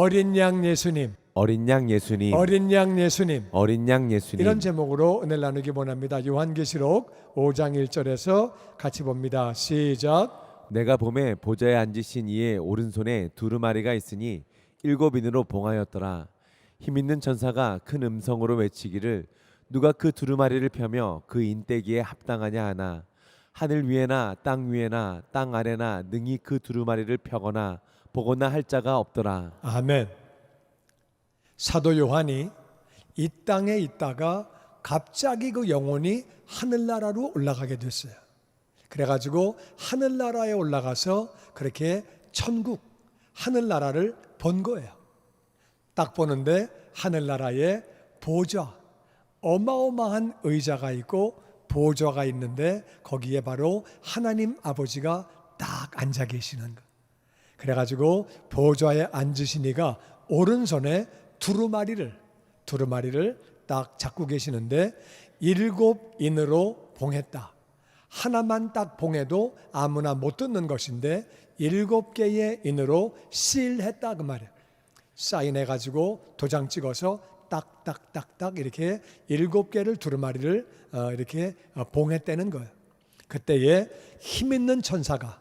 어린 양 예수님, 어린 양 예수님, 어린 양 예수님, 어린 양 예수님. 이런 제목으로 은혜를 나누기 원합니다. 요한계시록 5장 1절에서 같이 봅니다. 시작. 내가 봄에 보좌에 앉으신 이의 오른손에 두루마리가 있으니 일곱 인으로 봉하였더라. 힘있는 천사가 큰 음성으로 외치기를 누가 그 두루마리를 펴며 그 인대기에 합당하냐 하나. 하늘 위에나 땅 위에나 땅 아래나 능히 그 두루마리를 펴거나 보거나 할 자가 없더라. 아멘. 사도 요한이 이 땅에 있다가 갑자기 그 영혼이 하늘나라로 올라가게 됐어요. 그래가지고 하늘나라에 올라가서 그렇게 천국, 하늘나라를 본 거예요. 딱 보는데 하늘나라에 보좌, 어마어마한 의자가 있고 보좌가 있는데 거기에 바로 하나님 아버지가 딱 앉아 계시는 거예요. 그래가지고 보좌에 앉으시니가 오른손에 두루마리를 딱 잡고 계시는데 일곱 인으로 봉했다. 하나만 딱 봉해도 아무나 못 듣는 것인데 일곱 개의 인으로 시일했다 그 말이에요. 사인해가지고 도장 찍어서 딱딱딱딱 이렇게 일곱 개를 두루마리를 이렇게 봉했다는 거예요. 그때에 힘 있는 천사가,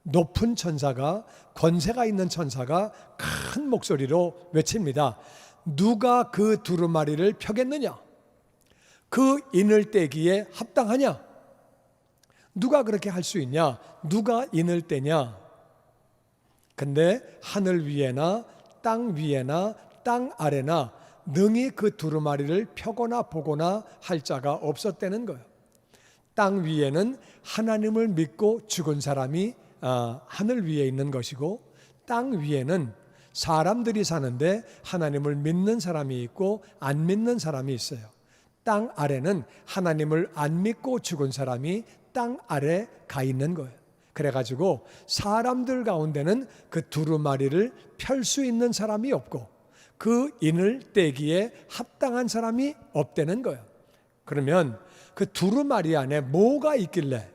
높은 천사가, 권세가 있는 천사가 큰 목소리로 외칩니다. 누가 그 두루마리를 펴겠느냐? 그 인을 떼기에 합당하냐? 누가 그렇게 할 수 있냐? 누가 인을 떼냐? 근데 하늘 위에나 땅 위에나 땅 아래나 능히 그 두루마리를 펴거나 보거나 할 자가 없었다는 거예요. 땅 위에는 하나님을 믿고 죽은 사람이 하늘 위에 있는 것이고, 땅 위에는 사람들이 사는데 하나님을 믿는 사람이 있고 안 믿는 사람이 있어요. 땅 아래는 하나님을 안 믿고 죽은 사람이 땅 아래 가 있는 거예요. 그래가지고 사람들 가운데는 그 두루마리를 펼 수 있는 사람이 없고 그 인을 떼기에 합당한 사람이 없다는 거예요. 그러면 그 두루마리 안에 뭐가 있길래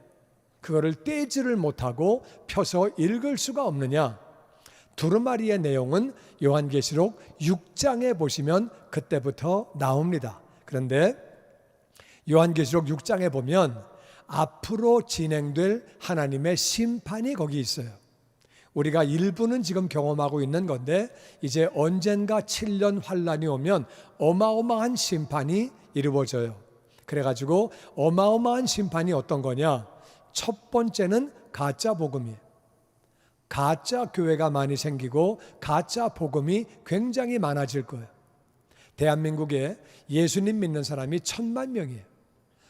그거를 떼지를 못하고 펴서 읽을 수가 없느냐? 두루마리의 내용은 요한계시록 6장에 보시면 그때부터 나옵니다. 그런데 요한계시록 6장에 보면 앞으로 진행될 하나님의 심판이 거기 있어요. 우리가 일부는 지금 경험하고 있는 건데 이제 언젠가 7년 환란이 오면 어마어마한 심판이 이루어져요. 그래가지고 어마어마한 심판이 어떤 거냐? 첫 번째는 가짜 복음이에요. 가짜 교회가 많이 생기고 가짜 복음이 굉장히 많아질 거예요. 대한민국에 예수님 믿는 사람이 1000만 명이에요.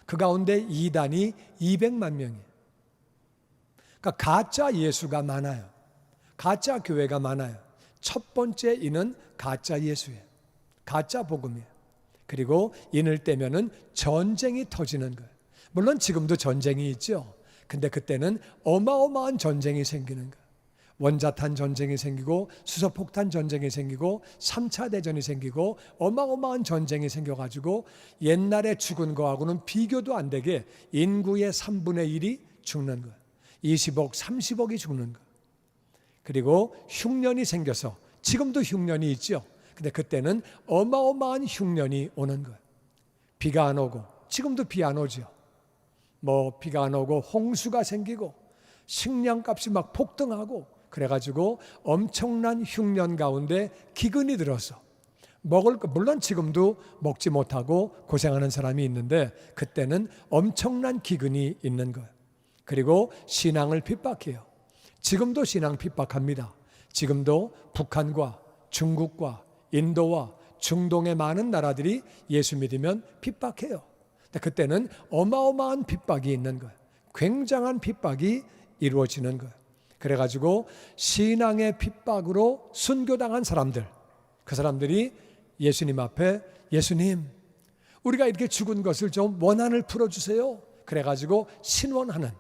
그 가운데 이단이 200만 명이에요. 그러니까 가짜 예수가 많아요. 가짜 교회가 많아요. 첫 번째 인은 가짜 예수예요. 가짜 복음이에요. 그리고 인을 떼면은 전쟁이 터지는 거예요. 물론 지금도 전쟁이 있죠. 근데 그때는 어마어마한 전쟁이 생기는 거예요. 원자탄 전쟁이 생기고 수소폭탄 전쟁이 생기고 3차 대전이 생기고 어마어마한 전쟁이 생겨가지고 옛날에 죽은 거하고는 비교도 안 되게 인구의 3분의 1이 죽는 거예요. 20억, 30억이 죽는 거예요. 그리고 흉년이 생겨서 지금도 흉년이 있죠. 근데 그때는 어마어마한 흉년이 오는 거예요. 비가 안 오고 지금도 비 안 오죠. 비가 안 오고 홍수가 생기고 식량값이 막 폭등하고 그래가지고 엄청난 흉년 가운데 기근이 들어서 먹을 거 물론 지금도 먹지 못하고 고생하는 사람이 있는데 그때는 엄청난 기근이 있는 거예요. 그리고 신앙을 핍박해요. 지금도 신앙 핍박합니다. 지금도 북한과 중국과 인도와 중동의 많은 나라들이 예수 믿으면 핍박해요. 근데 그때는 어마어마한 핍박이 있는 거예요. 굉장한 핍박이 이루어지는 거예요. 그래가지고 신앙의 핍박으로 순교당한 사람들, 그 사람들이 예수님 앞에 예수님, 우리가 이렇게 죽은 것을 좀 원한을 풀어주세요. 그래가지고 신원하는,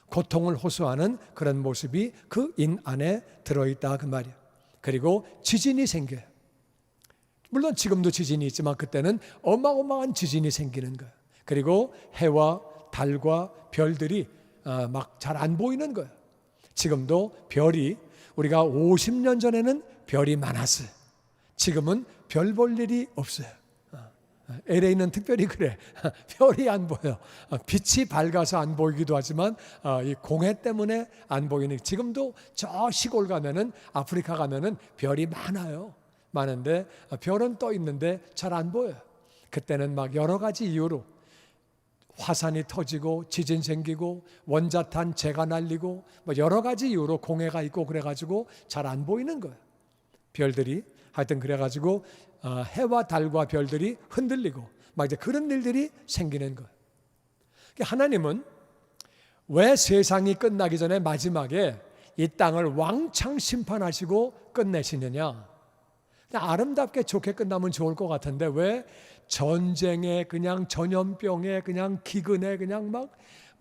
고통을 호소하는 그런 모습이 그 인 안에 들어있다 그 말이에요. 그리고 지진이 생겨요. 물론 지금도 지진이 있지만 그때는 어마어마한 지진이 생기는 거예요. 그리고 해와 달과 별들이 막 잘 안 보이는 거예요. 지금도 별이 우리가 50년 전에는 별이 많았어요. 지금은 별 볼 일이 없어요. LA는 특별히 그래. 별이 안 보여. 빛이 밝아서 안 보이기도 하지만 이 공해 때문에 안 보이는. 지금도 저 시골 가면은, 아프리카 가면은 별이 많아요. 많은데 별은 떠 있는데 잘 안 보여요. 그때는 막 여러 가지 이유로 화산이 터지고 지진 생기고 원자탄 재가 날리고 뭐 여러 가지 이유로 공해가 있고 그래가지고 잘 안 보이는 거예요. 별들이. 하여튼 그래가지고 해와 달과 별들이 흔들리고 막 이제 그런 일들이 생기는 거예요. 하나님은 왜 세상이 끝나기 전에 마지막에 이 땅을 왕창 심판하시고 끝내시느냐? 그냥 아름답게 좋게 끝나면 좋을 것 같은데 왜 전쟁에, 그냥 전염병에, 그냥 기근에, 그냥 막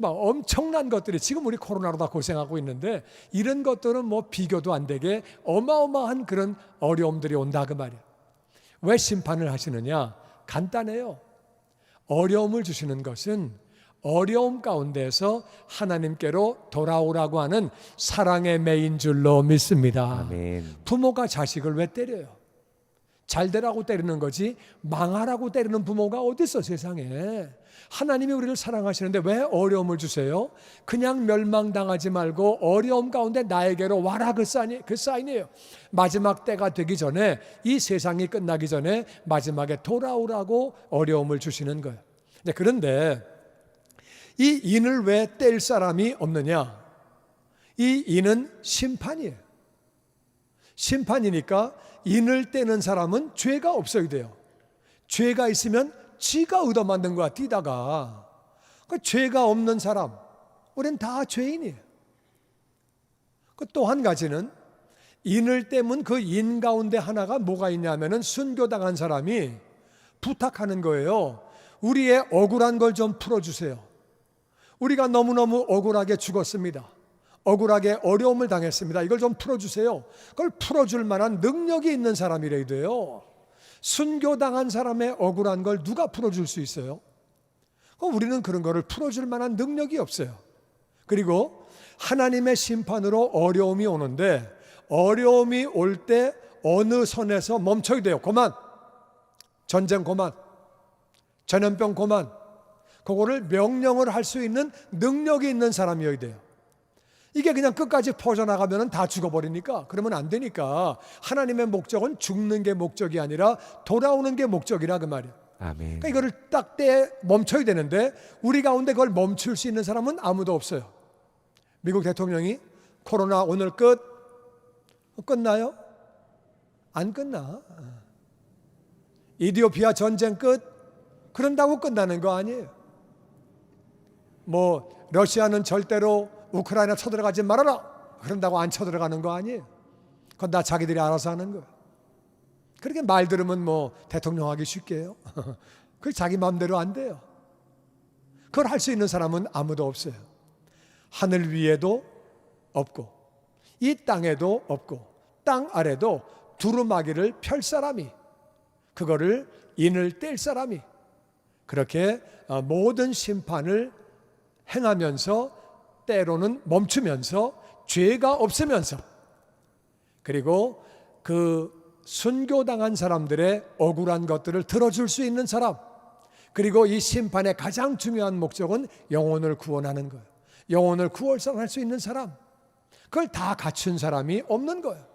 엄청난 것들이, 지금 우리 코로나로 다 고생하고 있는데 이런 것들은 뭐 비교도 안 되게 어마어마한 그런 어려움들이 온다 그 말이에요. 왜 심판을 하시느냐? 간단해요. 어려움을 주시는 것은 어려움 가운데서 하나님께로 돌아오라고 하는 사랑의 매인 줄로 믿습니다. 아멘. 부모가 자식을 왜 때려요? 잘 되라고 때리는 거지 망하라고 때리는 부모가 어디 있어 세상에. 하나님이 우리를 사랑하시는데 왜 어려움을 주세요? 그냥 멸망당하지 말고 어려움 가운데 나에게로 와라, 그 사인이에요. 마지막 때가 되기 전에, 이 세상이 끝나기 전에 마지막에 돌아오라고 어려움을 주시는 거예요. 그런데 이 인을 왜 뗄 사람이 없느냐? 이 인은 심판이에요. 심판이니까 인을 떼는 사람은 죄가 없어야 돼요. 죄가 있으면 지가 얻어맞는 거야, 뛰다가. 죄가 없는 사람, 우린 다 죄인이에요. 또 한 가지는 인을 떼면 그 인 가운데 하나가 뭐가 있냐면은 순교당한 사람이 부탁하는 거예요. 우리의 억울한 걸 좀 풀어주세요. 우리가 너무너무 억울하게 죽었습니다. 억울하게 어려움을 당했습니다. 이걸 좀 풀어주세요. 그걸 풀어줄 만한 능력이 있는 사람이래야 돼요. 순교당한 사람의 억울한 걸 누가 풀어줄 수 있어요? 우리는 그런 거를 풀어줄 만한 능력이 없어요. 그리고 하나님의 심판으로 어려움이 오는데, 어려움이 올 때 어느 선에서 멈춰야 돼요. 그만. 전쟁 그만. 전염병 그만. 그거를 명령을 할 수 있는 능력이 있는 사람이어야 돼요. 이게 그냥 끝까지 퍼져나가면 다 죽어버리니까, 그러면 안 되니까 하나님의 목적은 죽는 게 목적이 아니라 돌아오는 게 목적이라 그 말이에요. 아멘. 그러니까 이거를 딱 때 멈춰야 되는데 우리 가운데 그걸 멈출 수 있는 사람은 아무도 없어요. 미국 대통령이 코로나 오늘 끝나요? 안 끝나. 이디오피아 전쟁 끝? 그런다고 끝나는 거 아니에요. 뭐 러시아는 절대로 우크라이나 쳐들어가지 말아라, 그런다고 안 쳐들어가는 거 아니에요. 그건 다 자기들이 알아서 하는 거예요. 그렇게 말 들으면 뭐 대통령 하기 쉽게 해요. 그게 자기 마음대로 안 돼요. 그걸 할 수 있는 사람은 아무도 없어요. 하늘 위에도 없고 이 땅에도 없고 땅 아래도 두루마기를 펼 사람이, 그거를 인을 뗄 사람이, 그렇게 모든 심판을 행하면서 때로는 멈추면서 죄가 없으면서, 그리고 그 순교당한 사람들의 억울한 것들을 들어줄 수 있는 사람, 그리고 이 심판의 가장 중요한 목적은 영혼을 구원하는 거예요. 영혼을 구원할 수 있는 사람, 그걸 다 갖춘 사람이 없는 거예요.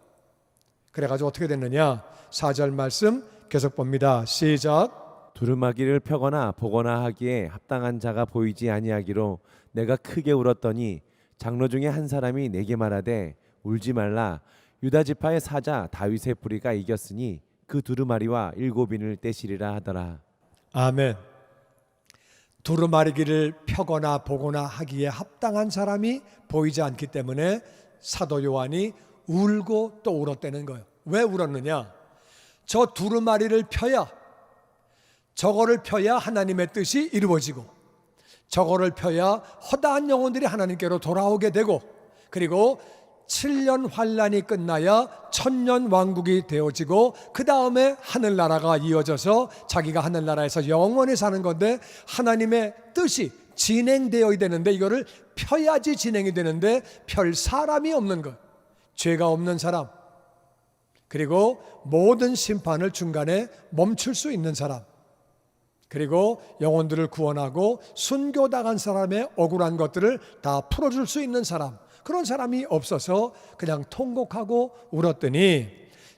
그래가지고 어떻게 됐느냐? 4절 말씀 계속 봅니다. 시작. 두루마기를 펴거나 보거나 하기에 합당한 자가 보이지 아니하기로 내가 크게 울었더니 장로 중에 한 사람이 내게 말하되 울지 말라. 유다 지파의 사자 다윗의 뿌리가 이겼으니 그 두루마리와 7인을 떼시리라 하더라. 아멘. 두루마리기를 펴거나 보거나 하기에 합당한 사람이 보이지 않기 때문에 사도 요한이 울고 또 울었다는 거예요. 왜 울었느냐? 저 두루마리를 펴야, 저거를 펴야 하나님의 뜻이 이루어지고, 저거를 펴야 허다한 영혼들이 하나님께로 돌아오게 되고, 그리고 7년 환란이 끝나야 천년 왕국이 되어지고, 그 다음에 하늘나라가 이어져서 자기가 하늘나라에서 영원히 사는 건데, 하나님의 뜻이 진행되어야 되는데 이거를 펴야지 진행이 되는데 펼 사람이 없는 것. 죄가 없는 사람, 그리고 모든 심판을 중간에 멈출 수 있는 사람, 그리고 영혼들을 구원하고 순교당한 사람의 억울한 것들을 다 풀어줄 수 있는 사람, 그런 사람이 없어서 그냥 통곡하고 울었더니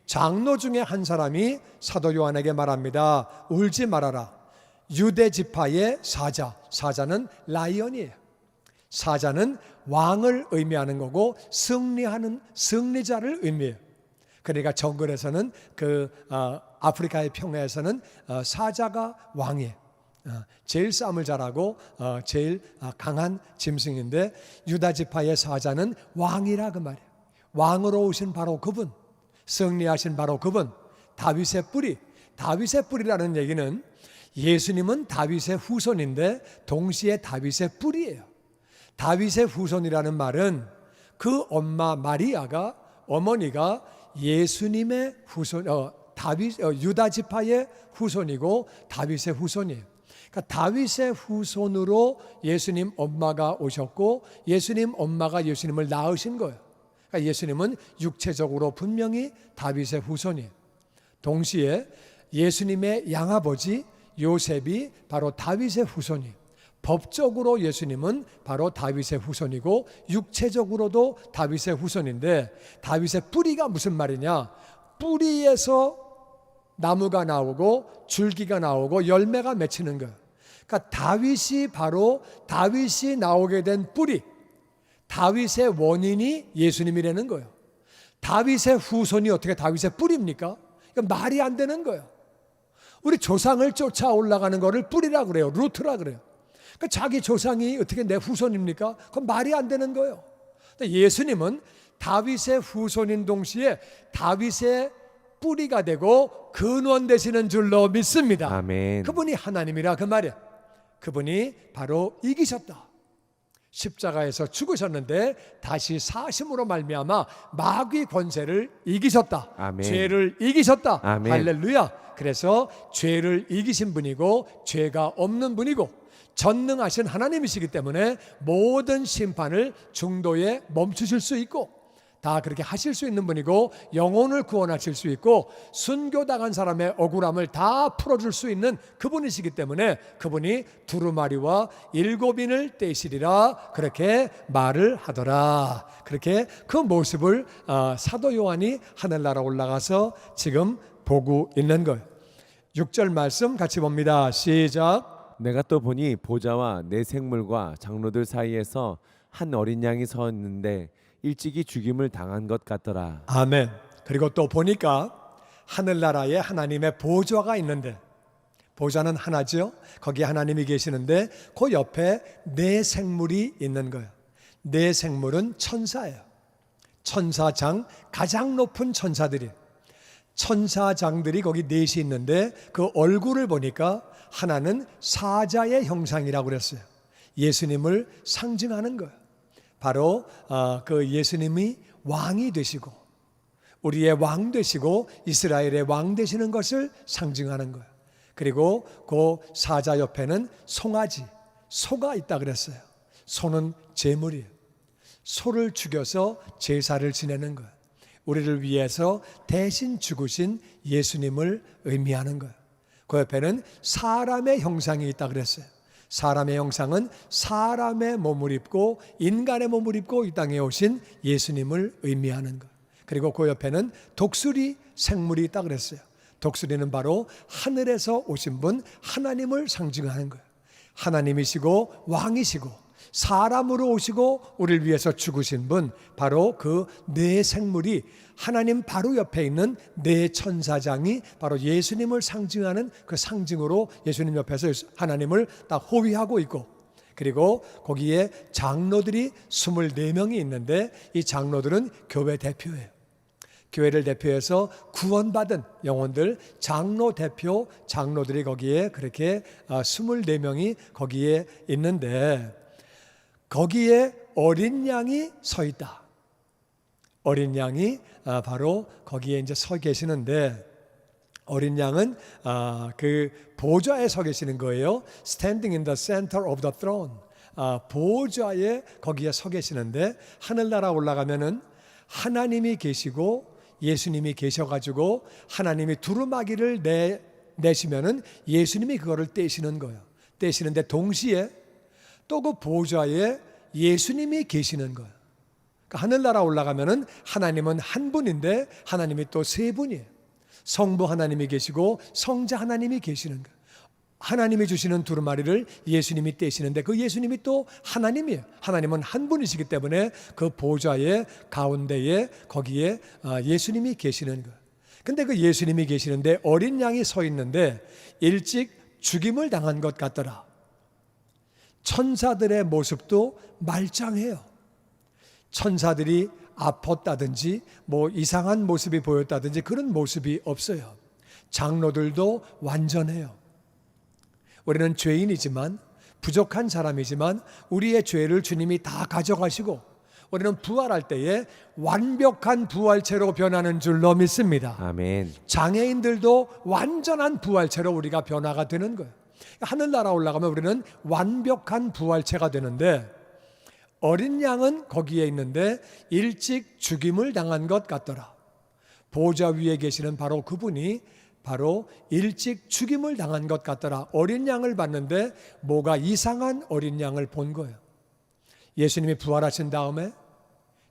장로 중에 한 사람이 사도 요한에게 말합니다. 울지 말아라. 유대 지파의 사자, 사자는 라이언이에요. 사자는 왕을 의미하는 거고 승리하는 승리자를 의미해요. 그러니까 정글에서는 아프리카의 평야에서는 사자가 왕이에요. 제일 싸움을 잘하고 제일 강한 짐승인데 유다 지파의 사자는 왕이라 그 말이에요. 왕으로 오신 바로 그분, 승리하신 바로 그분, 다윗의 뿌리. 다윗의 뿌리라는 얘기는 예수님은 다윗의 후손인데 동시에 다윗의 뿌리예요. 다윗의 후손이라는 말은 그 엄마 마리아가, 어머니가 예수님의 후손, 유다 지파의 후손이고 다윗의 후손이에요. 그러니까 다윗의 후손으로 예수님 엄마가 오셨고 예수님 엄마가 예수님을 낳으신 거예요. 그러니까 예수님은 육체적으로 분명히 다윗의 후손이에요. 동시에 예수님의 양아버지 요셉이 바로 다윗의 후손이에요. 법적으로 예수님은 바로 다윗의 후손이고 육체적으로도 다윗의 후손인데 다윗의 뿌리가 무슨 말이냐? 뿌리에서 나무가 나오고 줄기가 나오고 열매가 맺히는 거예요. 그러니까 다윗이 나오게 된 뿌리, 다윗의 원인이 예수님이라는 거예요. 다윗의 후손이 어떻게 다윗의 뿌리입니까? 이건 말이 안 되는 거예요. 우리 조상을 쫓아 올라가는 거를 뿌리라 그래요. 루트라 그래요. 그러니까 자기 조상이 어떻게 내 후손입니까? 그건 말이 안 되는 거예요. 예수님은 다윗의 후손인 동시에 다윗의 뿌리가 되고 근원 되시는 줄로 믿습니다. 아멘. 그분이 하나님이라 그 말이에요. 그분이 바로 이기셨다. 십자가에서 죽으셨는데 다시 사심으로 말미암아 마귀 권세를 이기셨다. 아멘. 죄를 이기셨다. 아멘. 할렐루야. 그래서 죄를 이기신 분이고 죄가 없는 분이고 전능하신 하나님이시기 때문에 모든 심판을 중도에 멈추실 수 있고 다 그렇게 하실 수 있는 분이고 영혼을 구원하실 수 있고 순교당한 사람의 억울함을 다 풀어줄 수 있는 그분이시기 때문에 그분이 두루마리와 7인을 떼시리라 그렇게 말을 하더라. 그렇게 그 모습을 사도 요한이 하늘나라 올라가서 지금 보고 있는 거예요. 6절 말씀 같이 봅니다. 시작. 내가 또 보니 보좌와 내 생물과 장로들 사이에서 한 어린 양이 서 있는데 일찍이 죽임을 당한 것 같더라. 아멘. 그리고 또 보니까 하늘나라에 하나님의 보좌가 있는데 보좌는 하나죠. 거기에 하나님이 계시는데 그 옆에 네 생물이 있는 거예요. 네 생물은 천사예요. 천사장, 가장 높은 천사들이 천사장들이 거기 넷이 있는데 그 얼굴을 보니까 하나는 사자의 형상이라고 그랬어요. 예수님을 상징하는 거예요. 바로 그 예수님이 왕이 되시고 우리의 왕 되시고 이스라엘의 왕 되시는 것을 상징하는 거예요. 그리고 그 사자 옆에는 송아지, 소가 있다 그랬어요. 소는 제물이에요. 소를 죽여서 제사를 지내는 거예요. 우리를 위해서 대신 죽으신 예수님을 의미하는 거예요. 그 옆에는 사람의 형상이 있다 그랬어요. 사람의 형상은 사람의 몸을 입고 인간의 몸을 입고 이 땅에 오신 예수님을 의미하는 것. 그리고 그 옆에는 독수리 생물이 있다 그랬어요. 독수리는 바로 하늘에서 오신 분 하나님을 상징하는 거예요. 하나님이시고 왕이시고 사람으로 오시고 우리를 위해서 죽으신 분 바로 그 네 생물이 하나님 바로 옆에 있는 네 천사장이 바로 예수님을 상징하는 그 상징으로 예수님 옆에서 하나님을 딱 호위하고 있고 그리고 거기에 장로들이 24명이 있는데 이 장로들은 교회 대표예요. 교회를 대표해서 구원받은 영혼들 장로 대표 장로들이 거기에 그렇게 24명이 거기에 있는데 거기에 어린 양이 서 있다. 어린 양이 바로 거기에 이제 서 계시는데 어린 양은 그 보좌에 서 계시는 거예요. Standing in the center of the throne. 보좌에 거기에 서 계시는데 하늘나라 올라가면은 하나님이 계시고 예수님이 계셔가지고 하나님이 두루마기를 내시면은 예수님이 그거를 떼시는 거예요. 떼시는데 동시에 또 그 보좌에 예수님이 계시는 거예요. 그러니까 하늘나라 올라가면은 하나님은 한 분인데 하나님이 또 세 분이에요. 성부 하나님이 계시고 성자 하나님이 계시는 거예요. 하나님이 주시는 두루마리를 예수님이 떼시는데 그 예수님이 또 하나님이에요. 하나님은 한 분이시기 때문에 그 보좌의 가운데에 거기에 예수님이 계시는 거예요. 근데 그 예수님이 계시는데 어린 양이 서 있는데 일찍 죽임을 당한 것 같더라. 천사들의 모습도 말짱해요. 천사들이 아팠다든지 뭐 이상한 모습이 보였다든지 그런 모습이 없어요. 장로들도 완전해요. 우리는 죄인이지만 부족한 사람이지만 우리의 죄를 주님이 다 가져가시고 우리는 부활할 때에 완벽한 부활체로 변하는 줄로 믿습니다. 아멘. 장애인들도 완전한 부활체로 우리가 변화가 되는 거예요. 하늘나라 올라가면 우리는 완벽한 부활체가 되는데 어린 양은 거기에 있는데 일찍 죽임을 당한 것 같더라. 보좌 위에 계시는 바로 그분이 바로 일찍 죽임을 당한 것 같더라. 어린 양을 봤는데 뭐가 이상한 어린 양을 본 거예요. 예수님이 부활하신 다음에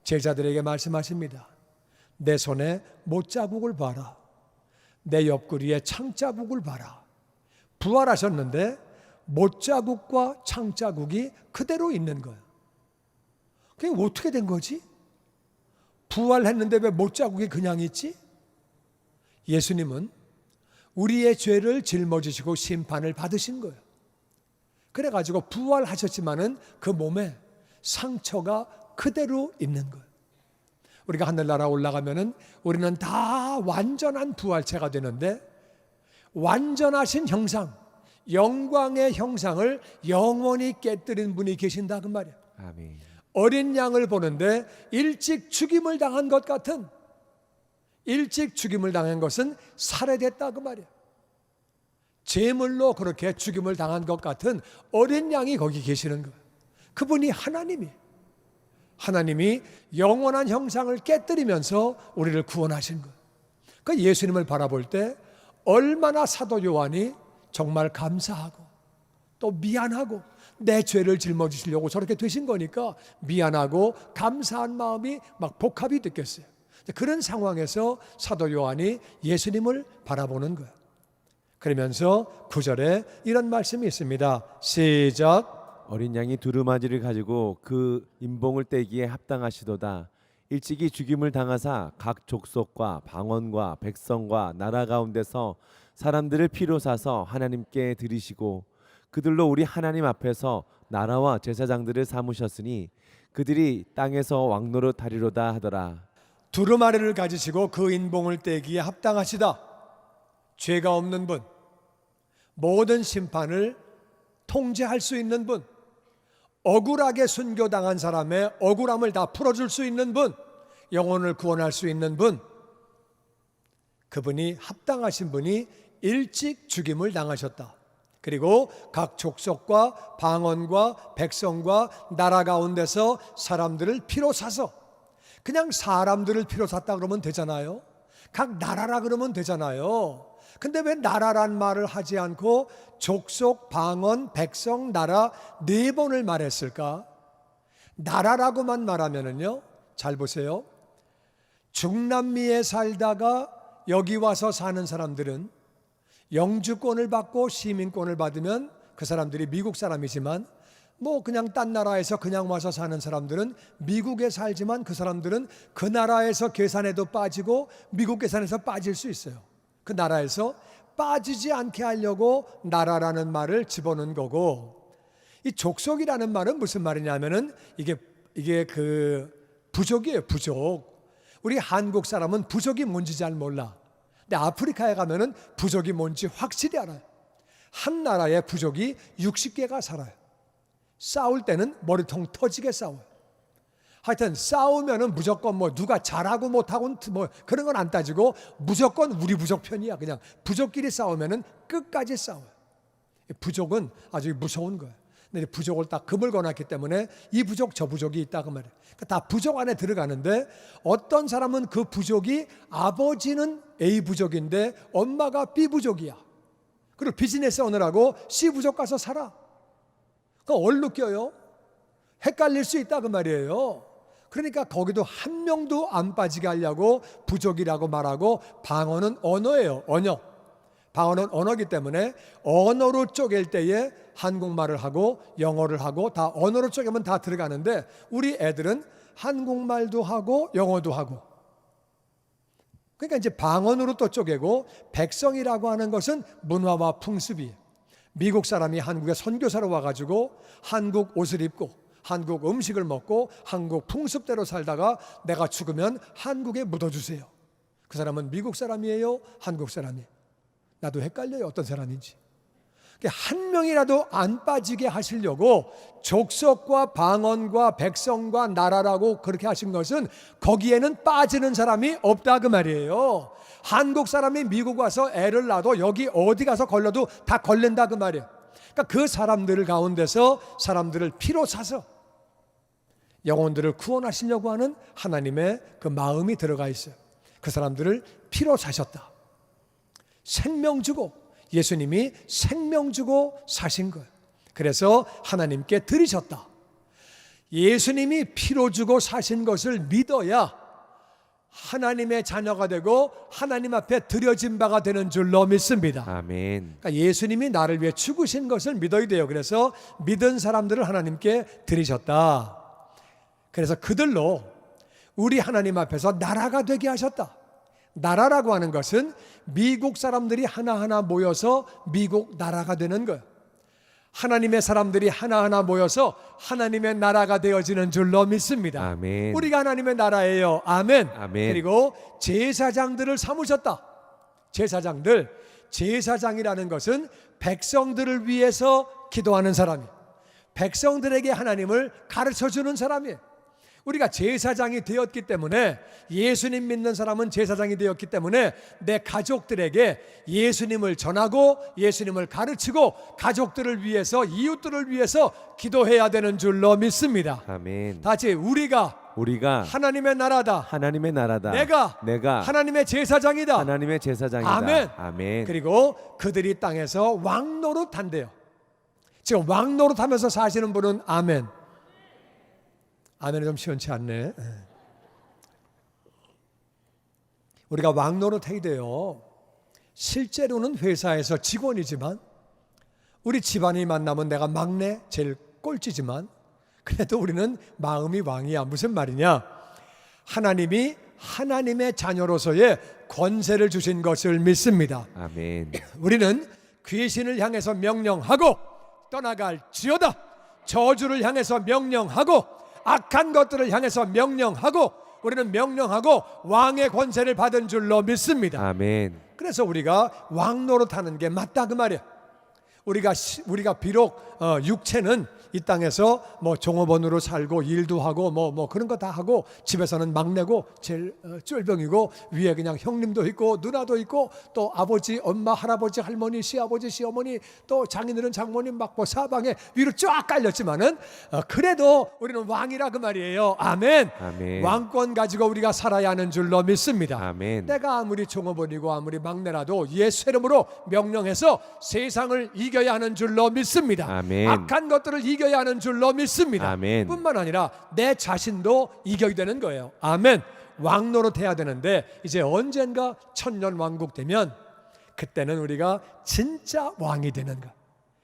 제자들에게 말씀하십니다. 내 손에 못자국을 봐라. 내 옆구리에 창자국을 봐라. 부활하셨는데 못자국과 창자국이 그대로 있는 거예요. 그게 어떻게 된 거지? 부활했는데 왜 못자국이 그냥 있지? 예수님은 우리의 죄를 짊어지시고 심판을 받으신 거예요. 그래가지고 부활하셨지만은 그 몸에 상처가 그대로 있는 거예요. 우리가 하늘나라 올라가면은 우리는 다 완전한 부활체가 되는데 완전하신 형상, 영광의 형상을 영원히 깨뜨린 분이 계신다 그 말이에요. 아멘. 어린 양을 보는데 일찍 죽임을 당한 것 같은, 일찍 죽임을 당한 것은 살해됐다 그 말이에요. 제물로 그렇게 죽임을 당한 것 같은 어린 양이 거기 계시는 거예요. 그분이 하나님이 영원한 형상을 깨뜨리면서 우리를 구원하신 거예요. 그 예수님을 바라볼 때 얼마나 사도 요한이 정말 감사하고 또 미안하고 내 죄를 짊어지시려고 저렇게 되신 거니까 미안하고 감사한 마음이 막 복합이 됐겠어요. 그런 상황에서 사도 요한이 예수님을 바라보는 거예요. 그러면서 9절에 이런 말씀이 있습니다. 시작. 어린 양이 두루마지를 가지고 그 인봉을 떼기에 합당하시도다. 일찍이 죽임을 당하사 각 족속과 방언과 백성과 나라 가운데서 사람들을 피로 사서 하나님께 드리시고 그들로 우리 하나님 앞에서 나라와 제사장들을 삼으셨으니 그들이 땅에서 왕노릇 하리로다 하더라. 두루마리를 가지시고 그 인봉을 떼기에 합당하시다. 죄가 없는 분, 모든 심판을 통제할 수 있는 분, 억울하게 순교당한 사람의 억울함을 다 풀어줄 수 있는 분, 영혼을 구원할 수 있는 분, 그분이 합당하신 분이 일찍 죽임을 당하셨다. 그리고 각 족속과 방언과 백성과 나라 가운데서 사람들을 피로 사서, 그냥 사람들을 피로 샀다 그러면 되잖아요. 각 나라라 그러면 되잖아요. 근데 왜 나라란 말을 하지 않고 족속, 방언, 백성, 나라 네 번을 말했을까? 나라라고만 말하면은요, 잘 보세요. 중남미에 살다가 여기 와서 사는 사람들은 영주권을 받고 시민권을 받으면 그 사람들이 미국 사람이지만 뭐 그냥 딴 나라에서 그냥 와서 사는 사람들은 미국에 살지만 그 사람들은 그 나라에서 계산에도 빠지고 미국 계산에서 빠질 수 있어요. 그 나라에서 빠지지 않게 하려고 나라라는 말을 집어넣은 거고, 이 족속이라는 말은 무슨 말이냐면은 이게 그 부족이에요. 부족. 우리 한국 사람은 부족이 뭔지 잘 몰라. 근데 아프리카에 가면은 부족이 뭔지 확실히 알아요. 한 나라에 부족이 60개가 살아요. 싸울 때는 머리통 터지게 싸워요. 하여튼 싸우면은 무조건 뭐 누가 잘하고 못하고 뭐 그런 건 안 따지고 무조건 우리 부족 편이야. 그냥 부족끼리 싸우면은 끝까지 싸워요. 부족은 아주 무서운 거예요. 근데 부족을 딱 금을 거놨기 때문에 이 부족 저 부족이 있다 그 말이에요. 그러니까 다 부족 안에 들어가는데 어떤 사람은 그 부족이 아버지는 A 부족인데 엄마가 B 부족이야. 그리고 비즈니스 오느라고 C 부족 가서 살아. 그럼 얼룩 껴요. 헷갈릴 수 있다 그 말이에요. 그러니까 거기도 한 명도 안 빠지게 하려고 부족이라고 말하고 방언은 언어예요. 언어. 방언은 언어이기 때문에 언어로 쪼갤 때에 한국말을 하고 영어를 하고 다 언어로 쪼개면 다 들어가는데 우리 애들은 한국말도 하고 영어도 하고 그러니까 이제 방언으로 또 쪼개고 백성이라고 하는 것은 문화와 풍습이에요. 미국 사람이 한국에 선교사로 와가지고 한국 옷을 입고 한국 음식을 먹고 한국 풍습대로 살다가 내가 죽으면 한국에 묻어주세요. 그 사람은 미국 사람이에요? 한국 사람이에요? 나도 헷갈려요. 어떤 사람인지. 한 명이라도 안 빠지게 하시려고 족속과 방언과 백성과 나라라고 그렇게 하신 것은 거기에는 빠지는 사람이 없다 그 말이에요. 한국 사람이 미국 와서 애를 낳아도 여기 어디 가서 걸려도 다 걸린다 그 말이에요. 그러니까 그 사람들 가운데서 사람들을 피로 사서 영혼들을 구원하시려고 하는 하나님의 그 마음이 들어가 있어요. 그 사람들을 피로 사셨다. 생명 주고 예수님이 생명 주고 사신 거예요. 그래서 하나님께 드리셨다. 예수님이 피로 주고 사신 것을 믿어야 하나님의 자녀가 되고 하나님 앞에 드려진 바가 되는 줄로 믿습니다. 아멘. 그러니까 예수님이 나를 위해 죽으신 것을 믿어야 돼요. 그래서 믿은 사람들을 하나님께 드리셨다. 그래서 그들로 우리 하나님 앞에서 나라가 되게 하셨다. 나라라고 하는 것은 미국 사람들이 하나하나 모여서 미국 나라가 되는 거예요. 하나님의 사람들이 하나하나 모여서 하나님의 나라가 되어지는 줄로 믿습니다. 아멘. 우리가 하나님의 나라예요. 아멘. 아멘. 그리고 제사장들을 삼으셨다. 제사장이라는 것은 백성들을 위해서 기도하는 사람이에요. 백성들에게 하나님을 가르쳐주는 사람이에요. 우리가 제사장이 되었기 때문에 예수님 믿는 사람은 제사장이 되었기 때문에 내 가족들에게 예수님을 전하고 예수님을 가르치고 가족들을 위해서 이웃들을 위해서 기도해야 되는 줄로 믿습니다. 아멘. 다시 우리가 하나님의 나라다. 하나님의 나라다. 내가 하나님의 제사장이다. 하나님의 제사장이다. 아멘. 아멘. 그리고 그들이 땅에서 왕노릇 한대요. 지금 왕노릇 하면서 사시는 분은 아멘. 아멘이 좀 시원치 않네. 우리가 왕노릇 해야 돼요. 실제로는 회사에서 직원이지만 우리 집안이 만나면 내가 막내 제일 꼴찌지만 그래도 우리는 마음이 왕이야. 무슨 말이냐? 하나님이 하나님의 자녀로서의 권세를 주신 것을 믿습니다. 아멘. 우리는 귀신을 향해서 명령하고 떠나갈지어다. 저주를 향해서 명령하고 악한 것들을 향해서 명령하고 우리는 명령하고 왕의 권세를 받은 줄로 믿습니다. 아멘. 그래서 우리가 왕노릇하는 게 맞다 그 말이야. 우리가 비록 육체는 이 땅에서 뭐 종업원으로 살고 일도 하고 뭐 그런 거 다 하고 집에서는 막내고 제일 쫄병이고 위에 그냥 형님도 있고 누나도 있고 또 아버지, 엄마, 할아버지, 할머니, 시아버지, 시어머니 또 장인들은 장모님 막 뭐 사방에 위로 쫙 깔렸지만은 그래도 우리는 왕이라 그 말이에요. 아멘. 아멘. 왕권 가지고 우리가 살아야 하는 줄로 믿습니다. 아멘. 내가 아무리 종업원이고 아무리 막내라도 예수 이름으로 명령해서 세상을 이겨야 하는 줄로 믿습니다. 아멘. 악한 것들을 이겨야 하는 줄로 믿습니다. 아멘. 뿐만 아니라 내 자신도 이겨야 되는 거예요. 아멘. 왕노릇 해야 되는데 이제 언젠가 천년 왕국 되면 그때는 우리가 진짜 왕이 되는 거.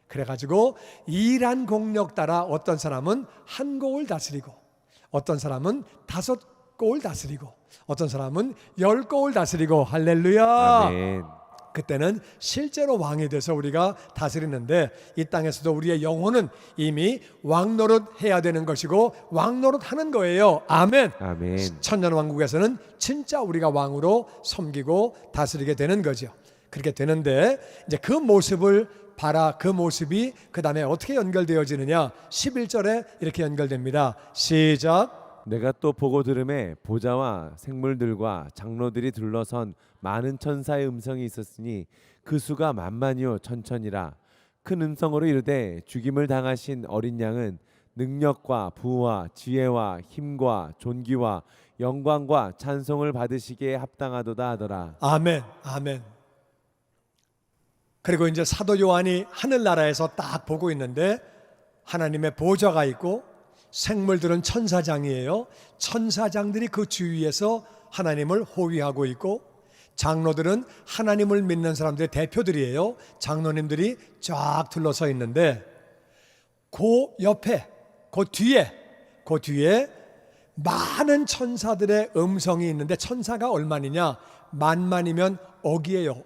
그래가지고 일한 공력 따라 어떤 사람은 한 고을 다스리고 어떤 사람은 5고을 다스리고 어떤 사람은 10고을 다스리고 할렐루야. 아멘. 그때는 실제로 왕이 돼서 우리가 다스리는데 이 땅에서도 우리의 영혼은 이미 왕노릇 해야 되는 것이고 왕노릇 하는 거예요. 아멘. 아멘. 천년 왕국에서는 진짜 우리가 왕으로 섬기고 다스리게 되는 거죠. 그렇게 되는데 이제 그 모습을 봐라. 그 모습이 그 다음에 어떻게 연결되어지느냐. 11절에 이렇게 연결됩니다. 시작. 내가 또 보고 들음에 보좌와 생물들과 장로들이 둘러선 많은 천사의 음성이 있었으니 그 수가 만만이요 천천이라. 큰 음성으로 이르되 죽임을 당하신 어린 양은 능력과 부와 지혜와 힘과 존귀와 영광과 찬송을 받으시기에 합당하도다 하더라. 아멘, 아멘. 그리고 이제 사도 요한이 하늘나라에서 딱 보고 있는데 하나님의 보좌가 있고 생물들은 천사장이에요. 천사장들이 그 주위에서 하나님을 호위하고 있고 장로들은 하나님을 믿는 사람들의 대표들이에요. 장로님들이 쫙 둘러서 있는데 그 옆에, 그 뒤에 많은 천사들의 음성이 있는데 천사가 얼마니냐? 만만이면 억이에요.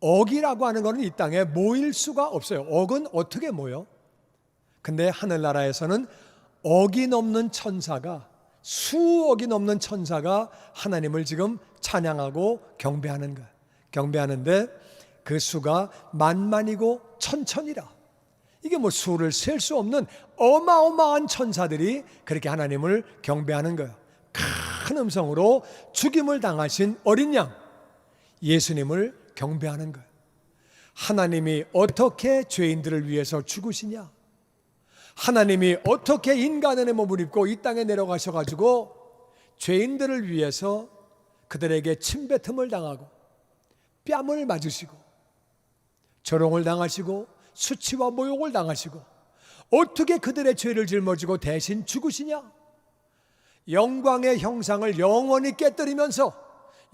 억이라고 하는 것은 이 땅에 모일 수가 없어요. 억은 어떻게 모여? 근데 하늘나라에서는 억이 넘는 천사가, 수억이 넘는 천사가 하나님을 지금 찬양하고 경배하는 거예요. 경배하는데 그 수가 만만이고 천천이라. 이게 뭐 수를 셀 수 없는 어마어마한 천사들이 그렇게 하나님을 경배하는 거예요. 큰 음성으로 죽임을 당하신 어린 양 예수님을 경배하는 거예요. 하나님이 어떻게 죄인들을 위해서 죽으시냐? 하나님이 어떻게 인간의 몸을 입고 이 땅에 내려가셔가지고 죄인들을 위해서 그들에게 침뱉음을 당하고 뺨을 맞으시고 조롱을 당하시고 수치와 모욕을 당하시고 어떻게 그들의 죄를 짊어지고 대신 죽으시냐? 영광의 형상을 영원히 깨뜨리면서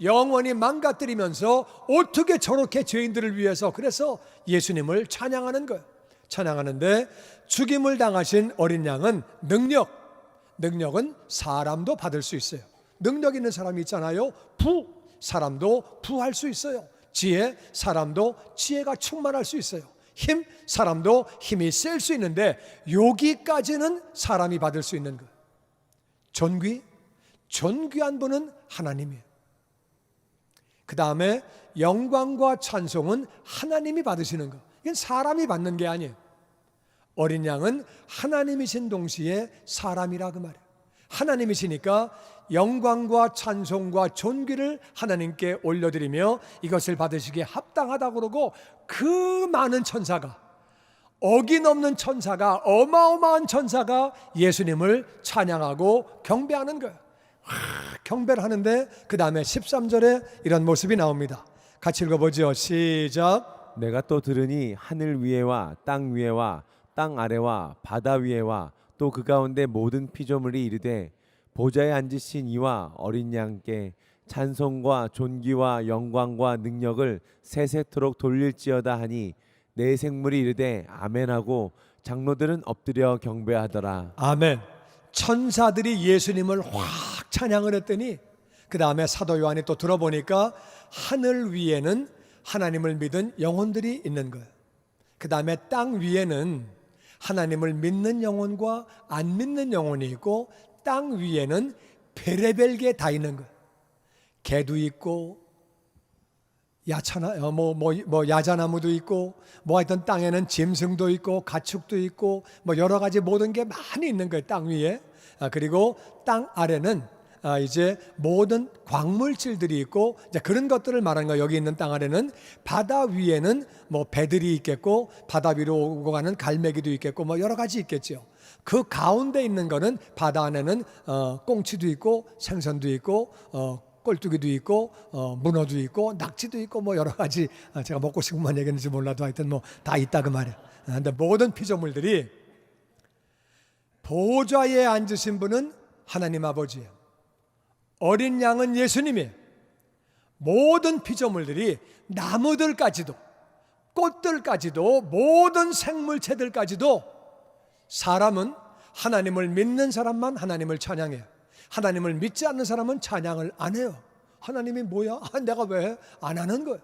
영원히 망가뜨리면서 어떻게 저렇게 죄인들을 위해서, 그래서 예수님을 찬양하는 거예요. 찬양하는데 죽임을 당하신 어린 양은 능력은 사람도 받을 수 있어요. 능력 있는 사람이 있잖아요. 사람도 부할 수 있어요. 지혜, 사람도 지혜가 충만할 수 있어요. 힘, 사람도 힘이 셀 수 있는데 여기까지는 사람이 받을 수 있는 거예요. 존귀한 분은 하나님이에요. 그 다음에 영광과 찬송은 하나님이 받으시는 거. 이건 사람이 받는 게 아니에요. 어린 양은 하나님이신 동시에 사람이라 그 말이에요. 하나님이시니까 영광과 찬송과 존귀를 하나님께 올려드리며 이것을 받으시기에 합당하다고 그러고 그 많은 천사가, 억이 넘는 천사가, 어마어마한 천사가 예수님을 찬양하고 경배하는 거예요. 경배를 하는데 그 다음에 13절에 이런 모습이 나옵니다. 같이 읽어보죠. 시작. 내가 또 들으니 하늘 위에와 땅 위에와 땅 아래와 바다 위에와 또 그 가운데 모든 피조물이 이르되 보좌에 앉으신 이와 어린 양께 찬송과 존귀와 영광과 능력을 세세토록 돌릴지어다 하니 내 생물이 이르되 아멘하고 장로들은 엎드려 경배하더라. 아멘. 천사들이 예수님을 확 찬양을 했더니 그 다음에 사도 요한이 또 들어보니까 하늘 위에는 하나님을 믿은 영혼들이 있는 거예요. 그 다음에 땅 위에는 하나님을 믿는 영혼과 안 믿는 영혼이 있고 땅 위에는 별의별 게 다 있는 거예요. 개도 있고 야자나무도 있고 하여튼 땅에는 짐승도 있고 가축도 있고 여러 가지 모든 게 많이 있는 거예요. 땅 위에. 그리고 땅 아래는 이제 모든 광물질들이 있고 이제 그런 것들을 말하는 거예요. 여기 있는 땅 아래는 바다 위에는 배들이 있겠고 바다 위로 오고 가는 갈매기도 있겠고 여러 가지 있겠죠. 그 가운데 있는 거는 바다 안에는 꽁치도 있고 생선도 있고 꼴뚜기도 있고 문어도 있고 낙지도 있고 여러 가지 제가 먹고 싶은 만 얘기했는지 몰라도 하여튼 다 있다 그 말이에요. 근데 모든 피조물들이 보좌에 앉으신 분은 하나님 아버지예요. 어린 양은 예수님이에요. 모든 피조물들이 나무들까지도 꽃들까지도 모든 생물체들까지도 사람은 하나님을 믿는 사람만 하나님을 찬양해요. 하나님을 믿지 않는 사람은 찬양을 안 해요. 하나님이 뭐야? 내가 왜 안 하는 거예요?